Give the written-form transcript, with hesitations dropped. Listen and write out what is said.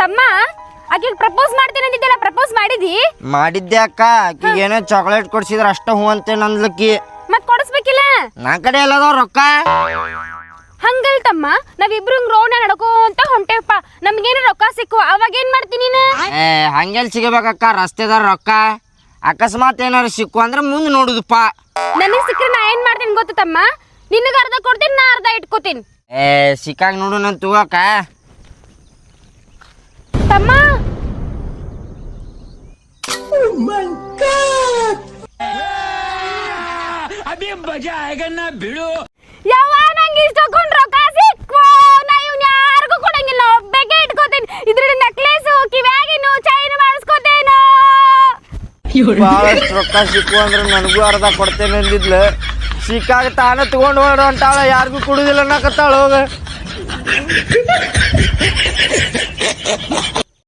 ತಮ್ಮ ಆಕಿಗೆ ಪ್ರಪೋಸ್ ಮಾಡ್ತೀನಿ ಅಂದಿದ್ದಲ್ಲ, ಪ್ರಪೋಸ್ ಮಾಡಿದ್ದೆ ಅಕ್ಕ. ಆಕಿಗೆ ಏನೋ ಚಾಕ್ಲೇಟ್ ಕೊಡ್ಸಿದ್ರ ಅಷ್ಟ ಹೂ ಅಂತ ನಂದ್ಲಕ್ಕಿ. ಮತ್ ಕೊಡಿಸ್ಬೇಕಿಲ್ಲ? ನನ್ ಕಡೆ ಎಲ್ಲದಾವ್ ರೊಕ್ಕ. ಹಂಗಲ್ ತಮ್ಮ, ನಾವಿಬ್ರು ರೋಡ್ ನಡ್ಕೋಂತ ಹೊಂಟೇವಪ್ಪ, ನಮ್ಗೇನು ರೊಕ್ಕ ಸಿಕ್ಕು ಅವಾಗ ಏನ್ ಮಾಡ್ತೀನಿ? ಹಂಗೆಲ್ ಸಿಗಬೇಕಕ್ಕ, ರಸ್ತೆದಾರ ರೊಕ್ಕ. ಅಕಸ್ಮಾತ್ ಏನಾರು ಸಿಕ್ಕು ಅಂದ್ರೆ ಮುಂದೆ ನೋಡುದಪ್ಪ. ನನಗ್ ಸಿಕ್ಕರೆ ನಾ ಏನ್ ಮಾಡ್ತೀನಿ ಗೊತ್ತ ತಮ್ಮ? ನಿನಗ ಅರ್ಧ ಕೊಡ್ತೀನಿ, ನಾ ಅರ್ಧ ಇಟ್ಕೋತೀನಿ. ಸಿಕ್ಕಾಗ ನೋಡು ನನ್ ತಗೋಕ ತಮ್ಮ. ಯಾವ ನಂಗೆ ಇಷ್ಟೊಂದು ರೊಕ್ಕ ಸಿಕ್ಕು, ನಾ ಇವ್ನ ಯಾರಿಗೂ ಕೊಡಂಗಿಲ್ಲ, ಒಬ್ಬಕ್ಕೆ ಇಟ್ಕೋತೀನಿ. ಇದ್ರ ನೆಕ್ಲೇಸು, ಕಿವ್ಯಾಗಿನು ಚೈನ್ ಮಾಡಿಸ್ಕೋತೇನು. ಬಹಳಷ್ಟು ರೊಕ್ಕ ಸಿಕ್ಕು ಅಂದ್ರೆ ನನಗೂ ಅರ್ಧ ಕೊಡ್ತೇನೆ ಅಂದಿದ್ಲು. ಸಿಕ್ಕಾಗ ತಾನೇ ತಗೊಂಡು ಹೊರಡು ಅಂತಾಳ, ಯಾರಿಗೂ ಕೊಡುದಿಲ್ಲ ಅನ್ನಕತ್ತಾಳ. ಹೋಗ